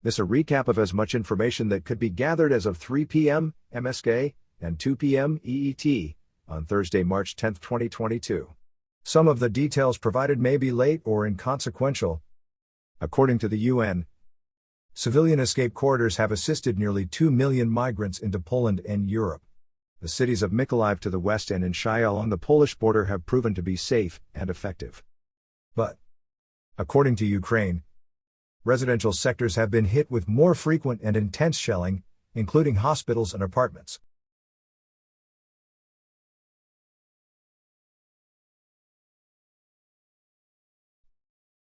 This a recap of as much information that could be gathered as of 3 p.m. MSK and 2 p.m. EET on Thursday, March 10, 2022. Some of the details provided may be late or inconsequential. According to the UN, civilian escape corridors have assisted nearly 2 million migrants into Poland and Europe. The cities of Mykolaiv to the west and Inchyl on the Polish border have proven to be safe and effective. But, according to Ukraine, residential sectors have been hit with more frequent and intense shelling, including hospitals and apartments.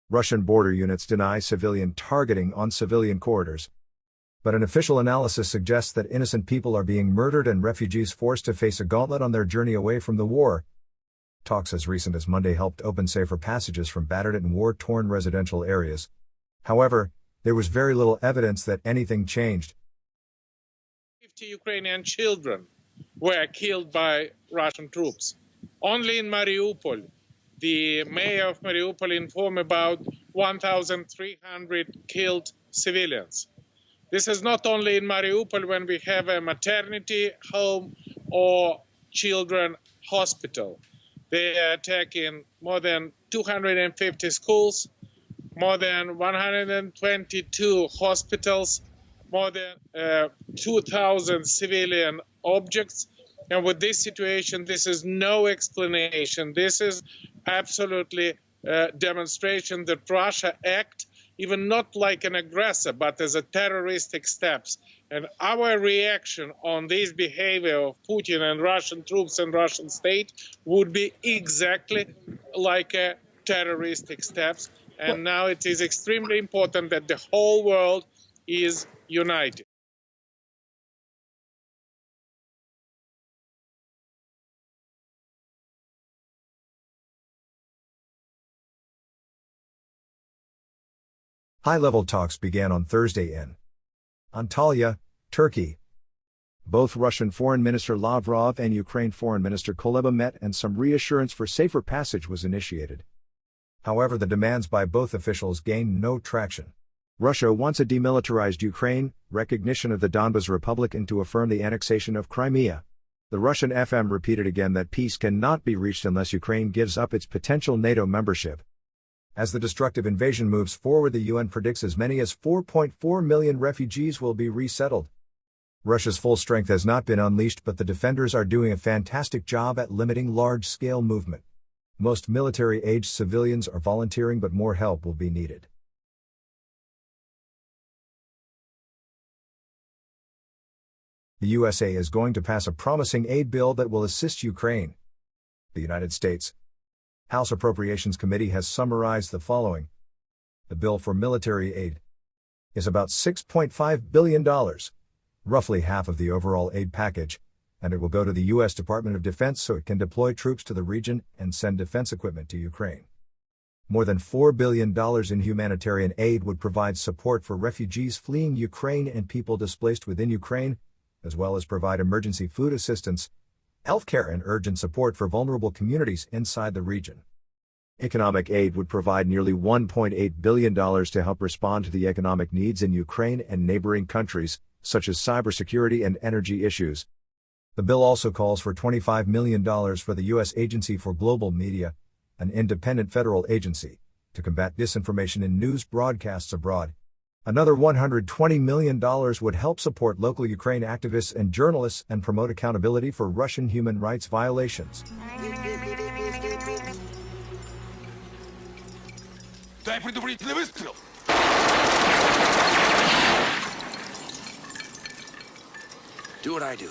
Russian border units deny civilian targeting on civilian corridors. But an official analysis suggests that innocent people are being murdered and refugees forced to face a gauntlet on their journey away from the war. Talks as recent as Monday helped open safer passages from battered and war-torn residential areas. However, there was very little evidence that anything changed. 50 Ukrainian children were killed by Russian troops. Only in Mariupol, the mayor of Mariupol informed about 1,300 killed civilians. This is not only in Mariupol when we have a maternity home or children hospital. They are attacking more than 250 schools, more than 122 hospitals, more than 2,000 civilian objects. And with this situation, this is no explanation. This is absolutely a demonstration that Russia acts even not like an aggressor, but as a terroristic steps. And our reaction on this behavior of Putin and Russian troops and Russian state would be exactly like a terroristic steps. And now it is extremely important that the whole world is united. High-level talks began on Thursday in Antalya, Turkey. Both Russian Foreign Minister Lavrov and Ukraine Foreign Minister Kuleba met and some reassurance for safer passage was initiated. However, the demands by both officials gained no traction. Russia wants a demilitarized Ukraine, recognition of the Donbas Republic and to affirm the annexation of Crimea. The Russian FM repeated again that peace cannot be reached unless Ukraine gives up its potential NATO membership. As the destructive invasion moves forward, the UN predicts as many as 4.4 million refugees will be resettled. Russia's full strength has not been unleashed, but the defenders are doing a fantastic job at limiting large-scale movement. Most military-aged civilians are volunteering, but more help will be needed. The USA is going to pass a promising aid bill that will assist Ukraine. The United States House Appropriations Committee has summarized the following. The bill for military aid is about $6.5 billion, roughly half of the overall aid package, and it will go to the U.S. Department of Defense so it can deploy troops to the region and send defense equipment to Ukraine. More than $4 billion in humanitarian aid would provide support for refugees fleeing Ukraine and people displaced within Ukraine, as well as provide emergency food assistance, healthcare and urgent support for vulnerable communities inside the region. Economic aid would provide nearly $1.8 billion to help respond to the economic needs in Ukraine and neighboring countries, such as cybersecurity and energy issues. The bill also calls for $25 million for the U.S. Agency for Global Media, an independent federal agency, to combat disinformation in news broadcasts abroad. Another $120 million would help support local Ukraine activists and journalists and promote accountability for Russian human rights violations. Дай предупредительный выстрел! Do what I do.